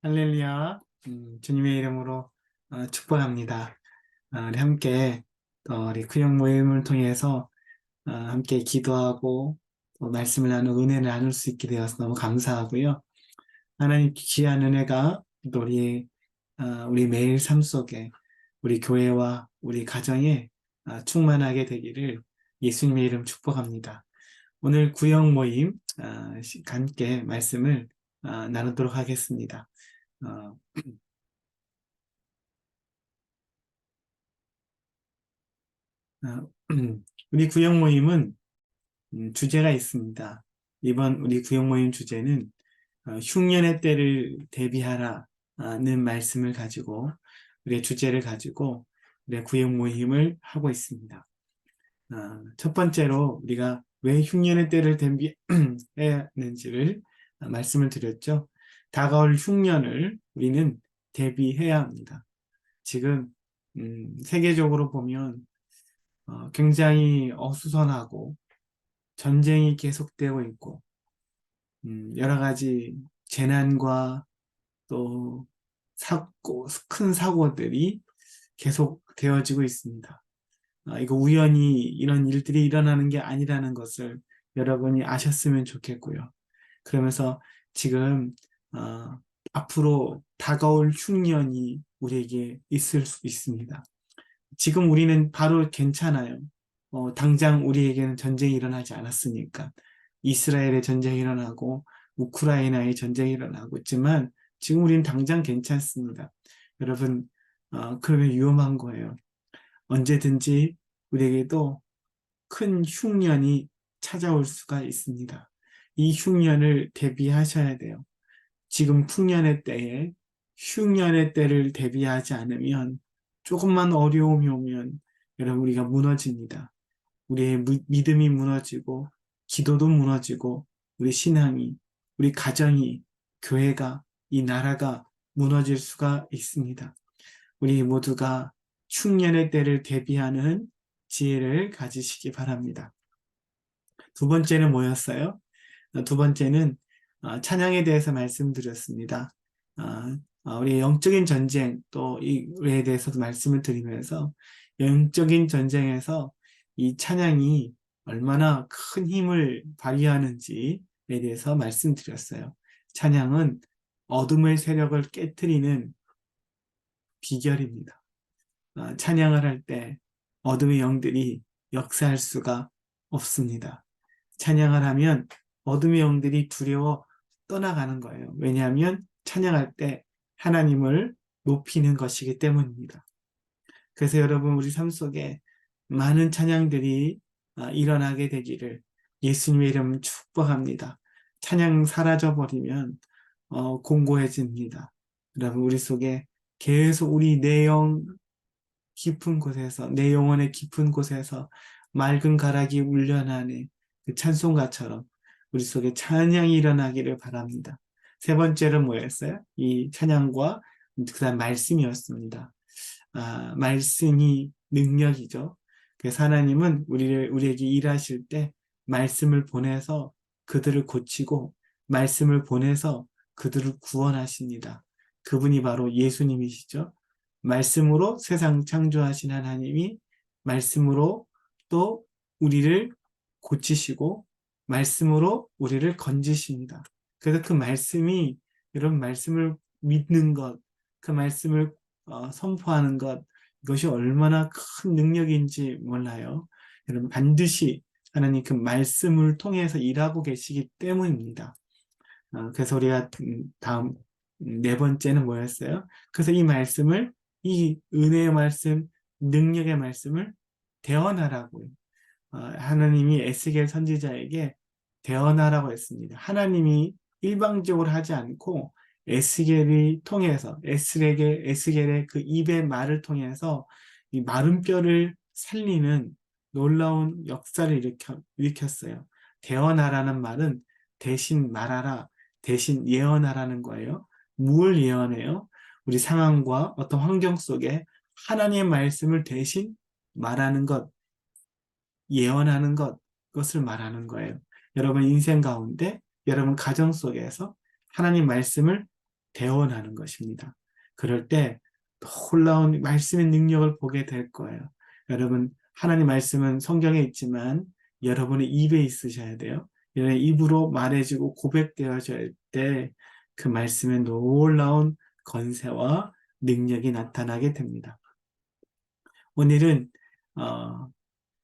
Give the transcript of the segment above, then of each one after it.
할렐루야, 주님의 이름으로 축복합니다. 우리 함께 또 우리 구역 모임을 통해서 함께 기도하고 또 말씀을 나누고 은혜를 나눌 수 있게 되어서 너무 감사하고요. 하나님 귀한 은혜가 또 우리 매일 삶 속에 우리 교회와 우리 가정에 충만하게 되기를 예수님의 이름 축복합니다. 오늘 구역 모임 함께 말씀을 나누도록 하겠습니다. 어, 어, 우리 구역 모임은 주제가 있습니다. 이번 우리 구역 모임 주제는 흉년의 때를 대비하라는 말씀을 가지고 우리의 주제를 가지고 우리의 구역 모임을 하고 있습니다. 첫 번째로 우리가 왜 흉년의 때를 대비해야 하는지를 말씀을 드렸죠. 다가올 흉년을 우리는 대비해야 합니다. 지금 세계적으로 보면 굉장히 어수선하고 전쟁이 계속되고 있고 여러 가지 재난과 또 큰 사고들이 계속 되어지고 있습니다. 이거 우연히 이런 일들이 일어나는 게 아니라는 것을 여러분이 아셨으면 좋겠고요. 그러면서 지금 앞으로 다가올 흉년이 우리에게 있을 수 있습니다. 지금 우리는 바로 괜찮아요. 당장 우리에게는 전쟁이 일어나지 않았으니까. 이스라엘의 전쟁이 일어나고 우크라이나의 전쟁이 일어나고 있지만 지금 우리는 당장 괜찮습니다. 여러분, 그러면 위험한 거예요. 언제든지 우리에게도 큰 흉년이 찾아올 수가 있습니다. 이 흉년을 대비하셔야 돼요. 지금 풍년의 때에 흉년의 때를 대비하지 않으면 조금만 어려움이 오면 여러분 우리가 무너집니다. 우리의 믿음이 무너지고 기도도 무너지고 우리 신앙이 우리 가정이 교회가 이 나라가 무너질 수가 있습니다. 우리 모두가 흉년의 때를 대비하는 지혜를 가지시기 바랍니다. 두 번째는 뭐였어요? 두 번째는 찬양에 대해서 말씀드렸습니다. 우리 영적인 전쟁 또 이에 대해서도 말씀을 드리면서 영적인 전쟁에서 이 찬양이 얼마나 큰 힘을 발휘하는지에 대해서 말씀드렸어요. 찬양은 어둠의 세력을 깨트리는 비결입니다. 찬양을 할 때 어둠의 영들이 역사할 수가 없습니다. 찬양을 하면 어둠의 영들이 두려워 떠나가는 거예요. 왜냐하면 찬양할 때 하나님을 높이는 것이기 때문입니다. 그래서 여러분 우리 삶 속에 많은 찬양들이 일어나게 되기를 예수님의 이름 축복합니다. 찬양 사라져버리면 공고해집니다. 여러분 우리 속에 계속 우리 내영 깊은 곳에서 내 영혼의 깊은 곳에서 맑은 가락이 울려나네 그 찬송가처럼 우리 속에 찬양이 일어나기를 바랍니다. 세 번째는 뭐였어요? 이 찬양과 그다음 말씀이었습니다. 말씀이 능력이죠. 그래서 하나님은 우리에게 일하실 때 말씀을 보내서 그들을 고치고 말씀을 보내서 그들을 구원하십니다. 그분이 바로 예수님이시죠. 말씀으로 세상 창조하신 하나님이 말씀으로 또 우리를 고치시고 말씀으로 우리를 건지십니다. 그래서 그 말씀이 여러분 말씀을 믿는 것, 그 말씀을 선포하는 것 이것이 얼마나 큰 능력인지 몰라요. 여러분 반드시 하나님 그 말씀을 통해서 일하고 계시기 때문입니다. 그래서 우리가 다음 네 번째는 뭐였어요? 그래서 이 말씀을 이 은혜의 말씀, 능력의 말씀을 대언하라고요. 하나님이 에스겔 선지자에게 대언하라고 했습니다. 하나님이 일방적으로 하지 않고 에스겔이 통해서 에스겔의 그 입의 말을 통해서 이 마른 뼈를 살리는 놀라운 역사를 일으켰어요. 대언하라는 말은 대신 말하라, 대신 예언하라는 거예요. 무엇을 예언해요? 우리 상황과 어떤 환경 속에 하나님의 말씀을 대신 말하는 것, 예언하는 것, 그것을 말하는 거예요. 여러분 인생 가운데, 여러분 가정 속에서 하나님 말씀을 대언하는 것입니다. 그럴 때 놀라운 말씀의 능력을 보게 될 거예요. 여러분, 하나님 말씀은 성경에 있지만 여러분의 입에 있으셔야 돼요. 여러분의 입으로 말해지고 고백되어져야 때 그 말씀에 놀라운 건세와 능력이 나타나게 됩니다. 오늘은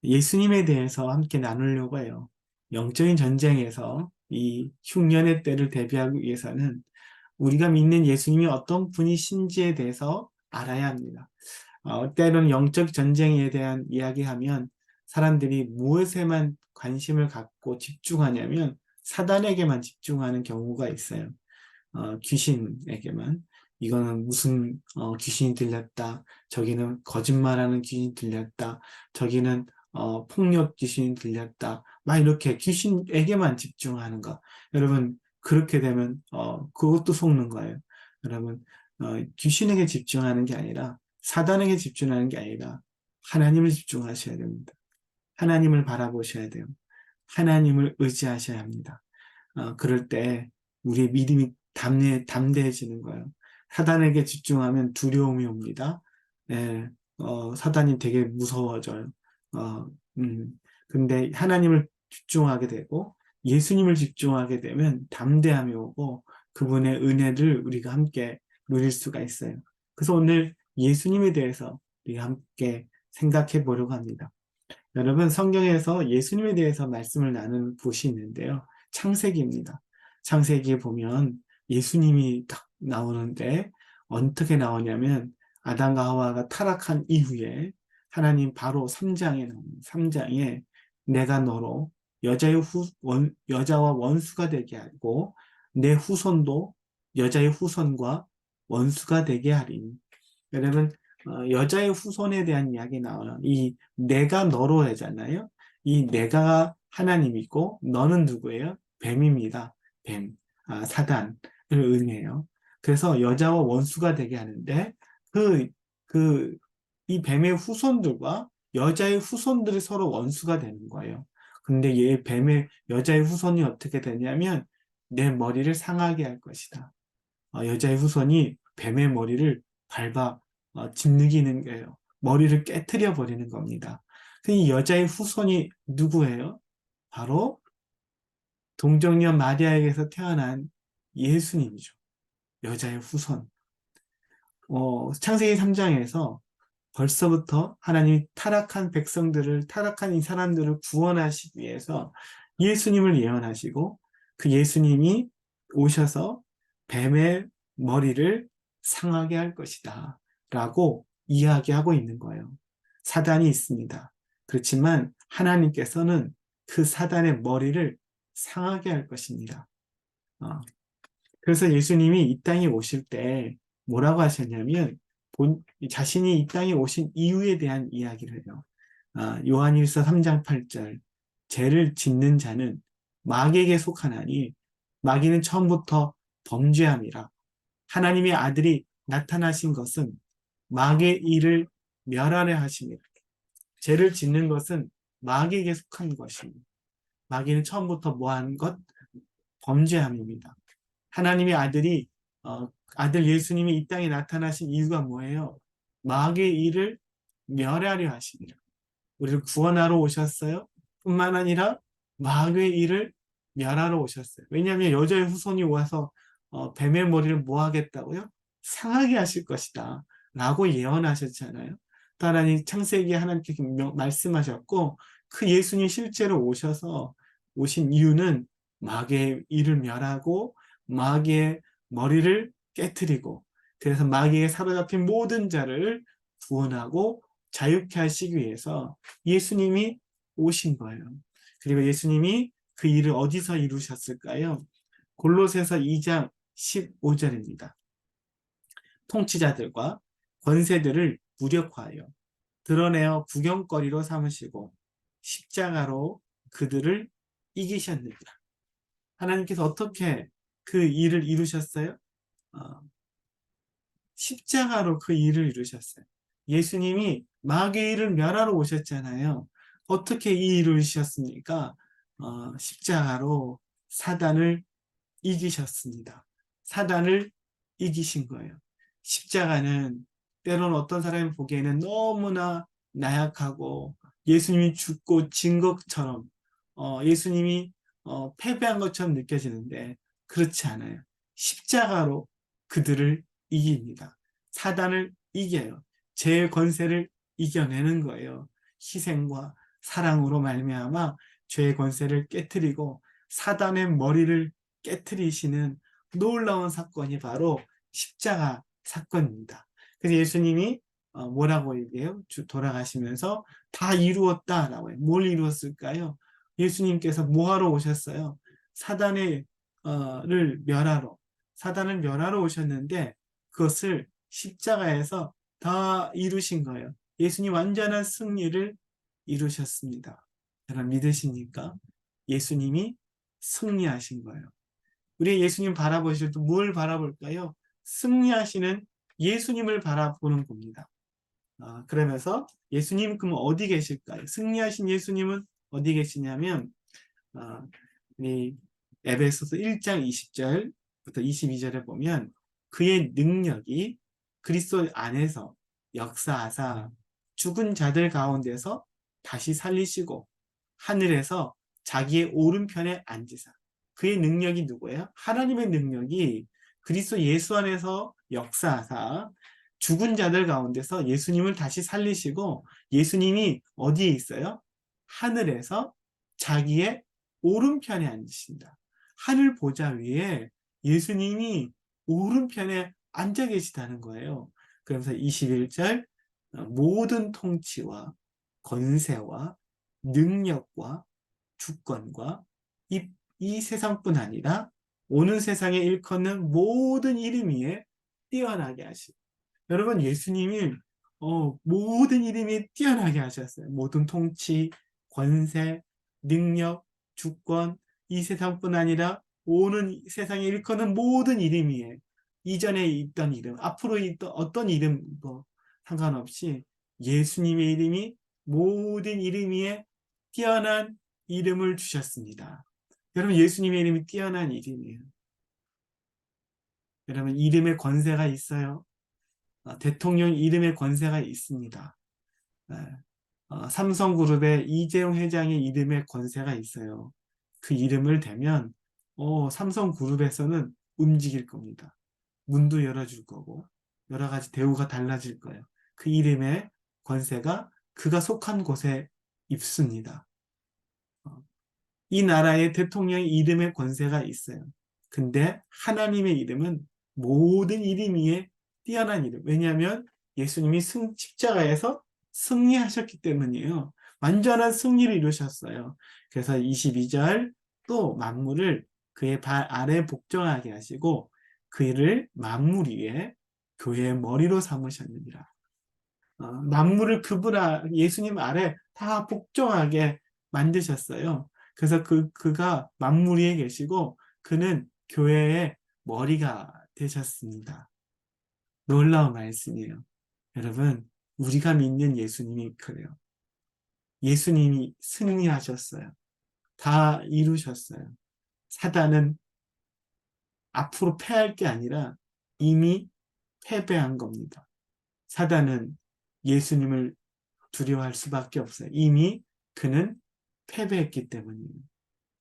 예수님에 대해서 함께 나누려고 해요. 영적인 전쟁에서 이 흉년의 때를 대비하기 위해서는 우리가 믿는 예수님이 어떤 분이신지에 대해서 알아야 합니다. 때로는 영적 전쟁에 대한 이야기하면 사람들이 무엇에만 관심을 갖고 집중하냐면 사단에게만 집중하는 경우가 있어요. 귀신에게만. 이거는 무슨 귀신이 들렸다. 저기는 거짓말하는 귀신이 들렸다. 저기는 폭력 귀신이 들렸다. 막 이렇게 귀신에게만 집중하는 거. 여러분, 그렇게 되면 그것도 속는 거예요. 여러분, 귀신에게 집중하는 게 아니라 사단에게 집중하는 게 아니라 하나님을 집중하셔야 됩니다. 하나님을 바라보셔야 돼요. 하나님을 의지하셔야 합니다. 그럴 때 우리의 믿음이 담대해지는 거예요. 사단에게 집중하면 두려움이 옵니다. 예, 사단이 되게 무서워져요. 어, 음, 근데 하나님을 집중하게 되고 예수님을 집중하게 되면 담대함이 오고 그분의 은혜를 우리가 함께 누릴 수가 있어요. 그래서 오늘 예수님에 대해서 우리가 함께 생각해 보려고 합니다. 여러분, 성경에서 예수님에 대해서 말씀을 나누는 곳이 있는데요. 창세기입니다. 창세기에 보면 예수님이 딱 나오는데 어떻게 나오냐면 아담과 하와가 타락한 이후에 하나님 바로 3장에 나옵니다. 3장에 내가 너로 여자와 원수가 되게 하고 내 후손도 여자의 후손과 원수가 되게 하리니. 여러분, 여자의 후손에 대한 이야기 나와요. 이 내가 너로 하잖아요. 이 내가 하나님이고 너는 누구예요? 뱀입니다. 뱀, 사단을 의미해요. 그래서 여자와 원수가 되게 하는데 그, 이 뱀의 후손들과 여자의 후손들이 서로 원수가 되는 거예요. 근데 여자의 후손이 어떻게 되냐면 내 머리를 상하게 할 것이다. 여자의 후손이 뱀의 머리를 밟아 짓누기는 거예요. 머리를 깨트려 버리는 겁니다. 이 여자의 후손이 누구예요? 바로 동정녀 마리아에게서 태어난 예수님이죠. 여자의 후손. 창세기 3장에서 벌써부터 하나님이 타락한 이 사람들을 구원하시기 위해서 예수님을 예언하시고 그 예수님이 오셔서 뱀의 머리를 상하게 할 것이다 라고 이야기하고 있는 거예요. 사단이 있습니다. 그렇지만 하나님께서는 그 사단의 머리를 상하게 할 것입니다. 그래서 예수님이 이 땅에 오실 때 뭐라고 하셨냐면 자신이 이 땅에 오신 이유에 대한 이야기를 해요. 요한일서 3장 8절 죄를 짓는 자는 마귀에게 속하나니 마귀는 처음부터 범죄함이라. 하나님의 아들이 나타나신 것은 마귀의 일을 멸하려 하심이라. 죄를 짓는 것은 마귀에게 속한 것입니다. 마귀는 처음부터 뭐한 것? 범죄함입니다. 하나님의 아들 예수님이 이 땅에 나타나신 이유가 뭐예요? 마귀의 일을 멸하려 하십니다. 우리를 구원하러 오셨어요. 뿐만 아니라 마귀의 일을 멸하러 오셨어요. 왜냐하면 여자의 후손이 와서 뱀의 머리를 뭐 하겠다고요? 상하게 하실 것이다 라고 예언하셨잖아요. 또 하나님 창세기에 하나님께 말씀하셨고 그 예수님 실제로 오신 이유는 마귀의 일을 멸하고 마귀의 머리를 깨뜨리고 그래서 마귀에 사로잡힌 모든 자를 구원하고 자유케 하시기 위해서 예수님이 오신 거예요. 그리고 예수님이 그 일을 어디서 이루셨을까요? 골로새서 2장 15절입니다. 통치자들과 권세들을 무력화하여 드러내어 구경거리로 삼으시고 십자가로 그들을 이기셨느니라. 하나님께서 어떻게 그 일을 이루셨어요? 십자가로 그 일을 이루셨어요. 예수님이 마귀의 일을 멸하러 오셨잖아요. 어떻게 이 일을 이루셨습니까? 십자가로 사단을 이기셨습니다. 사단을 이기신 거예요. 십자가는 때로는 어떤 사람이 보기에는 너무나 나약하고 예수님이 죽고 진 것처럼 예수님이 패배한 것처럼 느껴지는데 그렇지 않아요. 십자가로 그들을 이깁니다. 사단을 이겨요. 죄의 권세를 이겨내는 거예요. 희생과 사랑으로 말미암아 죄의 권세를 깨뜨리고 사단의 머리를 깨뜨리시는 놀라운 사건이 바로 십자가 사건입니다. 그래서 예수님이 뭐라고 얘기해요? 돌아가시면서 다 이루었다라고 해요. 뭘 이루었을까요? 예수님께서 뭐하러 오셨어요? 사단의 를 멸하러 사단을 멸하러 오셨는데 그것을 십자가에서 다 이루신 거예요. 예수님 완전한 승리를 이루셨습니다. 여러분 믿으십니까? 예수님이 승리하신 거예요. 우리 예수님 바라보실 때 뭘 바라볼까요? 승리하시는 예수님을 바라보는 겁니다. 그러면서 예수님 그럼 어디 계실까요? 승리하신 예수님은 어디 계시냐면 이 에베소서 1장 20절부터 22절에 보면 그의 능력이 그리스도 안에서 역사하사 죽은 자들 가운데서 다시 살리시고 하늘에서 자기의 오른편에 앉으사 그의 능력이 누구예요? 하나님의 능력이 그리스도 예수 안에서 역사하사 죽은 자들 가운데서 예수님을 다시 살리시고 예수님이 어디에 있어요? 하늘에서 자기의 오른편에 앉으신다. 하늘 보좌 위에 예수님이 오른편에 앉아 계시다는 거예요. 그러면서 21절 모든 통치와 권세와 능력과 주권과 이 세상뿐 아니라 오는 세상에 일컫는 모든 이름 위에 뛰어나게 하시고 여러분 예수님이 모든 이름이 뛰어나게 하셨어요. 모든 통치, 권세, 능력, 주권, 이 세상뿐 아니라 오는 세상에 일컫는 모든 이름 위에 이전에 있던 이름, 앞으로 있던 어떤 이름도 상관없이 예수님의 이름이 모든 이름 위에 뛰어난 이름을 주셨습니다. 여러분 예수님의 이름이 뛰어난 이름이에요. 여러분 이름의 권세가 있어요. 대통령 이름의 권세가 있습니다. 네. 삼성그룹의 이재용 회장의 이름의 권세가 있어요. 그 이름을 대면 삼성그룹에서는 움직일 겁니다. 문도 열어줄 거고 여러 가지 대우가 달라질 거예요. 그 이름의 권세가 그가 속한 곳에 있습니다. 이 나라의 대통령의 이름의 권세가 있어요. 근데 하나님의 이름은 모든 이름 위에 뛰어난 이름. 왜냐하면 예수님이 십자가에서 승리하셨기 때문이에요. 완전한 승리를 이루셨어요. 그래서 22절 또 만물을 그의 발 아래 복종하게 하시고 그를 만물 위에 교회의 머리로 삼으셨느니라. 만물을 예수님 아래 다 복종하게 만드셨어요. 그래서 그가 만물 위에 계시고 그는 교회의 머리가 되셨습니다. 놀라운 말씀이에요. 여러분, 우리가 믿는 예수님이 그래요. 예수님이 승리하셨어요. 다 이루셨어요. 사단은 앞으로 패할 게 아니라 이미 패배한 겁니다. 사단은 예수님을 두려워할 수밖에 없어요. 이미 그는 패배했기 때문이에요.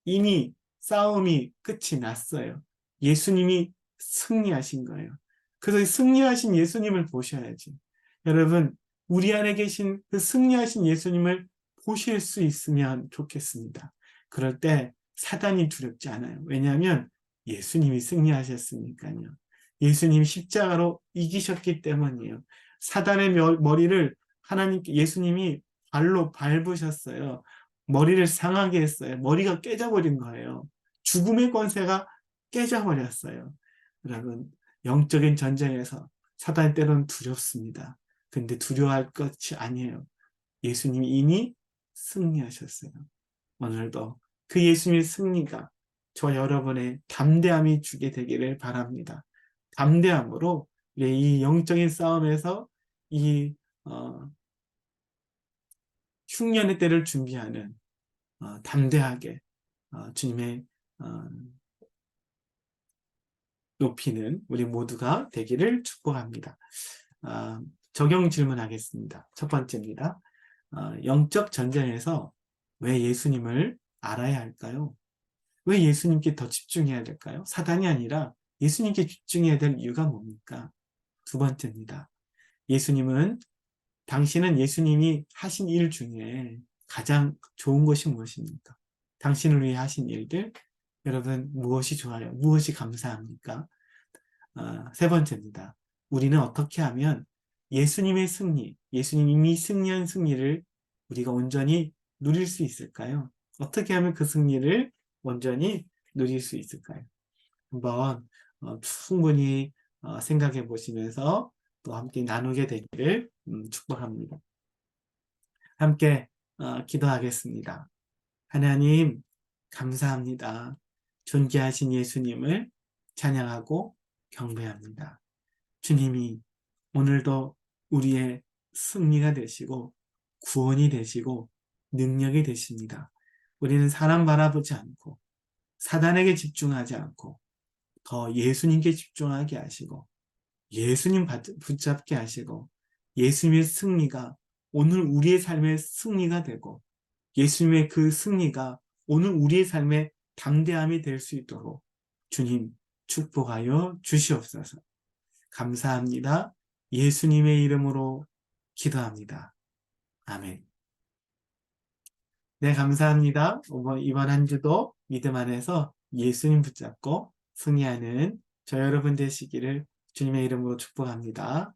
이미 싸움이 끝이 났어요. 예수님이 승리하신 거예요. 그래서 승리하신 예수님을 보셔야지. 여러분, 우리 안에 계신 그 승리하신 예수님을 보실 수 있으면 좋겠습니다. 그럴 때 사단이 두렵지 않아요. 왜냐하면 예수님이 승리하셨으니까요. 예수님이 십자가로 이기셨기 때문이에요. 사단의 머리를 예수님이 발로 밟으셨어요. 머리를 상하게 했어요. 머리가 깨져버린 거예요. 죽음의 권세가 깨져버렸어요. 여러분, 영적인 전쟁에서 사단 때로는 두렵습니다. 근데 두려워할 것이 아니에요. 예수님이 이미 승리하셨어요. 오늘도 그 예수님의 승리가 저 여러분의 담대함이 주게 되기를 바랍니다. 담대함으로 이 영적인 싸움에서 이 흉년의 때를 준비하는 담대하게 주님의 어, 높이는 우리 모두가 되기를 축복합니다. 적용 질문하겠습니다. 첫 번째입니다. 영적 전쟁에서 왜 예수님을 알아야 할까요? 왜 예수님께 더 집중해야 될까요? 사단이 아니라 예수님께 집중해야 될 이유가 뭡니까? 두 번째입니다. 당신은 예수님이 하신 일 중에 가장 좋은 것이 무엇입니까? 당신을 위해 하신 일들, 여러분 무엇이 좋아요? 무엇이 감사합니까? 세 번째입니다. 우리는 어떻게 하면 예수님의 승리, 예수님이 이미 승리한 승리를 우리가 온전히 누릴 수 있을까요? 어떻게 하면 그 승리를 온전히 누릴 수 있을까요? 한번 충분히 생각해 보시면서 또 함께 나누게 되기를 축복합니다. 함께 기도하겠습니다. 하나님, 감사합니다. 존귀하신 예수님을 찬양하고 경배합니다. 주님이 오늘도 우리의 승리가 되시고 구원이 되시고 능력이 되십니다. 우리는 사람 바라보지 않고 사단에게 집중하지 않고 더 예수님께 집중하게 하시고 예수님 붙잡게 하시고 예수님의 승리가 오늘 우리의 삶의 승리가 되고 예수님의 그 승리가 오늘 우리의 삶의 담대함이 될 수 있도록 주님 축복하여 주시옵소서. 감사합니다. 예수님의 이름으로 기도합니다. 아멘. 네, 감사합니다. 이번 한 주도 믿음 안에서 예수님 붙잡고 승리하는 저 여러분 되시기를 주님의 이름으로 축복합니다.